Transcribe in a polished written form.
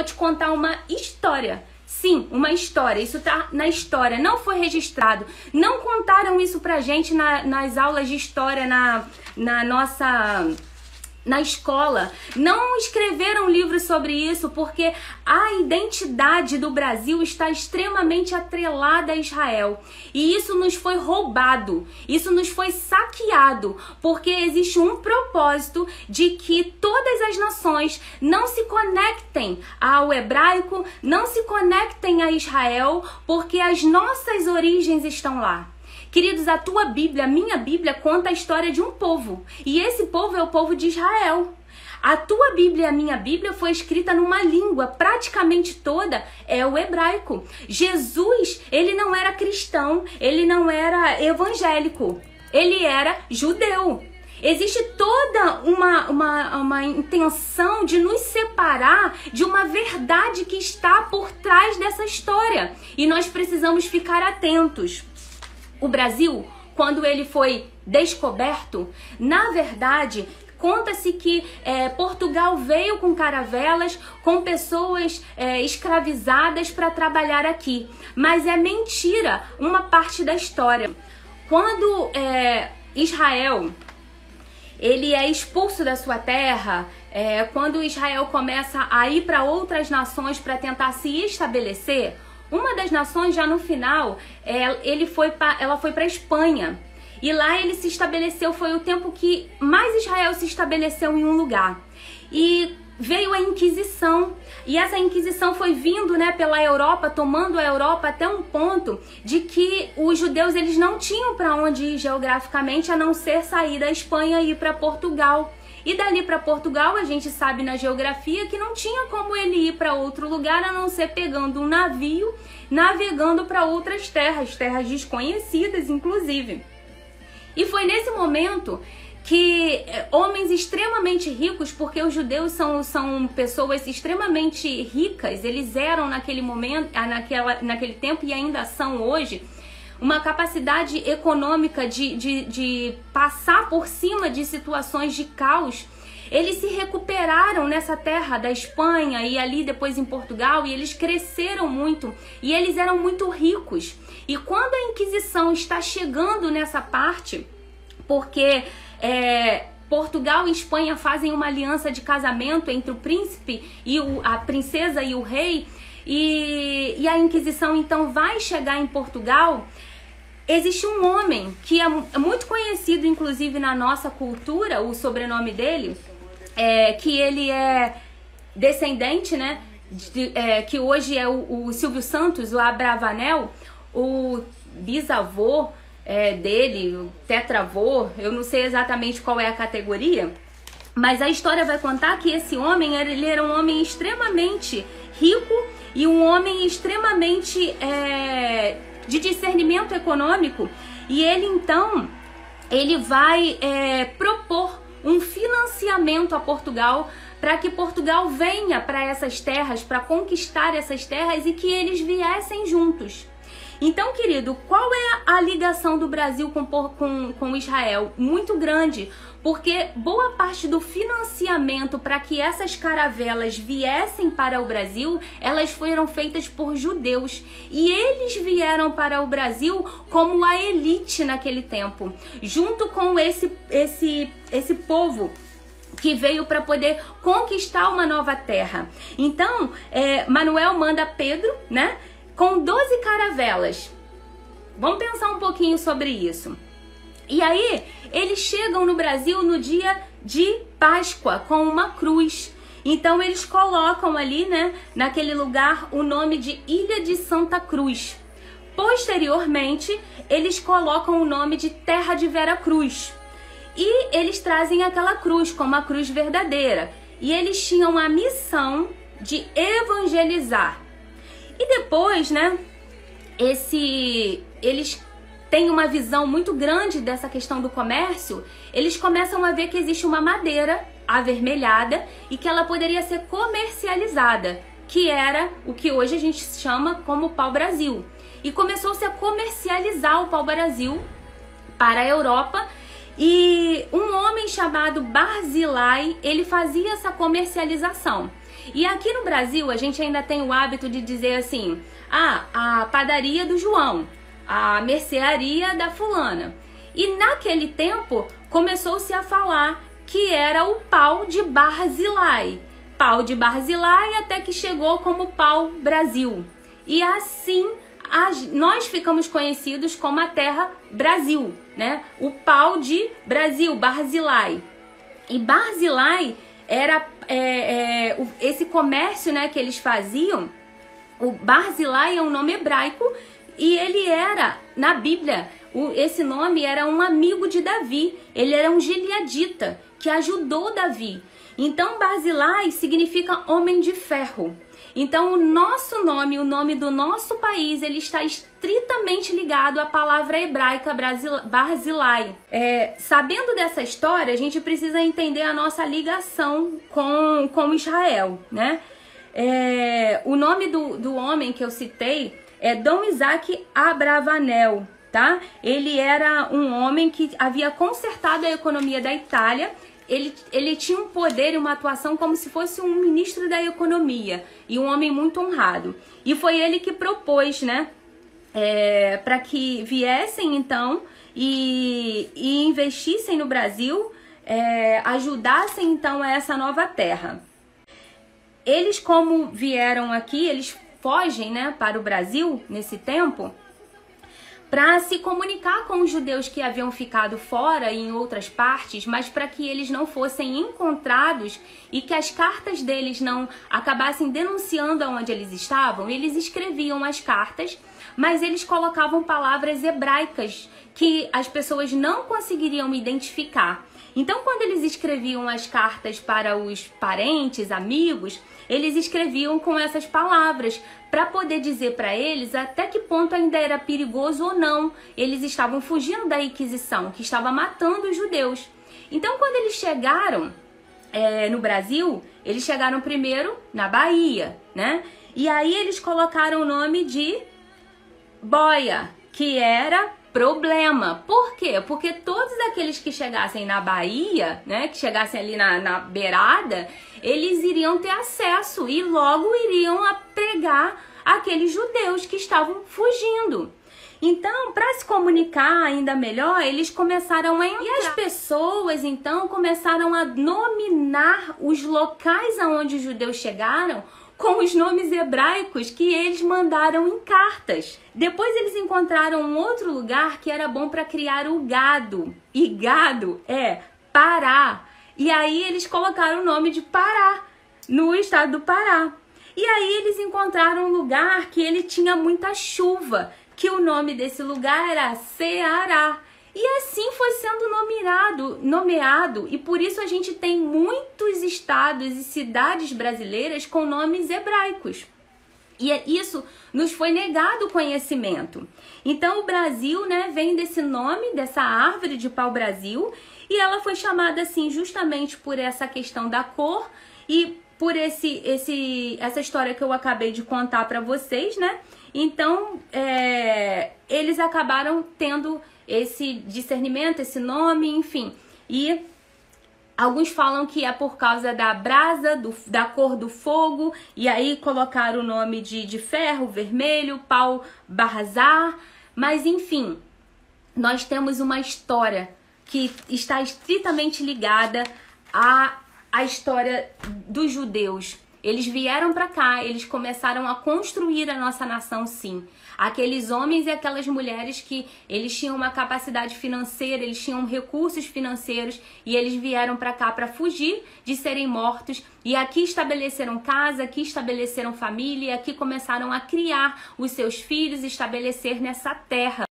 vou te contar uma história. Sim, uma história. Isso tá na história, não foi registrado. Não contaram isso pra gente nas aulas de história na escola. Não escreveram livros sobre isso, porque a identidade do Brasil está extremamente atrelada a Israel. E isso nos foi roubado, isso nos foi saqueado, porque existe um propósito de que todas as nações não se conectem ao hebraico, não se conectem a Israel, porque as nossas origens estão lá. Queridos, a tua Bíblia, a minha Bíblia, conta a história de um povo. E esse povo é o povo de Israel. A tua Bíblia e a minha Bíblia foi escrita numa língua, praticamente toda é o hebraico. Jesus, ele não era cristão, ele não era evangélico, ele era judeu. Existe toda uma intenção de nos separar de uma verdade que está por trás dessa história. E nós precisamos ficar atentos. O Brasil, quando ele foi descoberto, na verdade, conta-se que Portugal veio com caravelas, com pessoas escravizadas para trabalhar aqui. Mas é mentira uma parte da história. Quando Israel ele é expulso da sua terra, quando Israel começa a ir para outras nações para tentar se estabelecer, uma das nações, já no final, ela foi para a Espanha. E lá ele se estabeleceu, foi o tempo que mais Israel se estabeleceu em um lugar. E veio a Inquisição. E essa Inquisição foi vindo, pela Europa, tomando a Europa até um ponto de que os judeus eles não tinham para onde ir geograficamente, a não ser sair da Espanha e ir para Portugal. E dali para Portugal, a gente sabe na geografia que não tinha como ele ir para outro lugar a não ser pegando um navio, navegando para outras terras, terras desconhecidas, inclusive. E foi nesse momento que homens extremamente ricos, porque os judeus são pessoas extremamente ricas, eles eram naquele momento, naquele tempo e ainda são hoje, uma capacidade econômica de passar por cima de situações de caos. Eles se recuperaram nessa terra da Espanha e ali depois em Portugal, e eles cresceram muito e eles eram muito ricos. E quando a Inquisição está chegando nessa parte, porque Portugal e Espanha fazem uma aliança de casamento entre o príncipe e a princesa e o rei, e a Inquisição então vai chegar em Portugal. Existe um homem que é muito conhecido, inclusive na nossa cultura, o sobrenome dele, que ele é descendente, que hoje é o Silvio Santos, o Abravanel, o bisavô dele, o tetravô, eu não sei exatamente qual é a categoria, mas a história vai contar que esse homem, ele era um homem extremamente rico e um homem extremamente de discernimento econômico, e ele então vai propor um financiamento a Portugal para que Portugal venha para essas terras, para conquistar essas terras e que eles viessem juntos. Então, querido, qual é a ligação do Brasil com Israel? Muito grande, porque boa parte do financiamento para que essas caravelas viessem para o Brasil, elas foram feitas por judeus. E eles vieram para o Brasil como a elite naquele tempo, junto com esse povo que veio para poder conquistar uma nova terra. Então, Manuel manda Pedro, com 12 caravelas. Vamos pensar um pouquinho sobre isso. E aí, eles chegam no Brasil no dia de Páscoa com uma cruz. Então, eles colocam ali, naquele lugar, o nome de Ilha de Santa Cruz. Posteriormente, eles colocam o nome de Terra de Vera Cruz. E eles trazem aquela cruz como a cruz verdadeira. E eles tinham a missão de evangelizar. E depois, eles têm uma visão muito grande dessa questão do comércio. Eles começam a ver que existe uma madeira avermelhada e que ela poderia ser comercializada, que era o que hoje a gente chama como pau-brasil. E começou-se a comercializar o pau-brasil para a Europa. E um homem chamado Barzilai, ele fazia essa comercialização. E aqui no Brasil a gente ainda tem o hábito de dizer assim: ah, a padaria do João, a mercearia da fulana. E naquele tempo começou-se a falar que era o pau de Barzilai. Pau de Barzilai até que chegou como pau Brasil. E assim nós ficamos conhecidos como a terra Brasil, né? O pau de Brasil, Barzilai. E Barzilai era esse comércio, né, que eles faziam. O Barzilai é um nome hebraico e ele era, na Bíblia, esse nome era um amigo de Davi. Ele era um gileadita que ajudou Davi. Então Barzilai significa homem de ferro. Então o nosso nome, o nome do nosso país, ele está estritamente ligado à palavra hebraica Barzilai. Sabendo dessa história, a gente precisa entender a nossa ligação com Israel, né? O nome do homem que eu citei é Dom Isaac Abravanel, tá? Ele era um homem que havia consertado a economia da Itália. Ele tinha um poder e uma atuação como se fosse um ministro da economia e um homem muito honrado. E foi ele que propôs, né, para que viessem então e investissem no Brasil, ajudassem então a essa nova terra. Eles, como vieram aqui, eles fogem, né, para o Brasil nesse tempo, para se comunicar com os judeus que haviam ficado fora e em outras partes, mas para que eles não fossem encontrados e que as cartas deles não acabassem denunciando aonde eles estavam. Eles escreviam as cartas, mas eles colocavam palavras hebraicas que as pessoas não conseguiriam identificar. Então, quando eles escreviam as cartas para os parentes, amigos, eles escreviam com essas palavras para poder dizer para eles até que ponto ainda era perigoso ou não. Eles estavam fugindo da Inquisição, que estava matando os judeus. Então, quando eles chegaram no Brasil, eles chegaram primeiro na Bahia, né? E aí eles colocaram o nome de Boia, que era problema. Por quê? Porque todos aqueles que chegassem na Bahia, né, que chegassem ali na beirada, eles iriam ter acesso e logo iriam pregar aqueles judeus que estavam fugindo. Então, para se comunicar ainda melhor, eles começaram a entrar. E as pessoas, então, começaram a nominar os locais aonde os judeus chegaram com os nomes hebraicos que eles mandaram em cartas. Depois eles encontraram um outro lugar que era bom para criar o gado. E gado é Pará. E aí eles colocaram o nome de Pará, no estado do Pará. E aí eles encontraram um lugar que ele tinha muita chuva, que o nome desse lugar era Ceará. E assim foi sendo nomeado, e por isso a gente tem muitos estados e cidades brasileiras com nomes hebraicos. E isso nos foi negado o conhecimento. Então o Brasil, né, vem desse nome, dessa árvore de pau-brasil, e ela foi chamada assim justamente por essa questão da cor e por essa história que eu acabei de contar para vocês, né? Então eles acabaram tendo esse discernimento, esse nome, enfim. E alguns falam que é por causa da brasa, da cor do fogo, e aí colocaram o nome de ferro, vermelho, pau, barzar. Mas enfim, nós temos uma história que está estritamente ligada à história dos judeus. Eles vieram para cá, eles começaram a construir a nossa nação, sim. Aqueles homens e aquelas mulheres que eles tinham uma capacidade financeira, eles tinham recursos financeiros e eles vieram para cá para fugir de serem mortos. E aqui estabeleceram casa, aqui estabeleceram família, aqui começaram a criar os seus filhos, estabelecer nessa terra.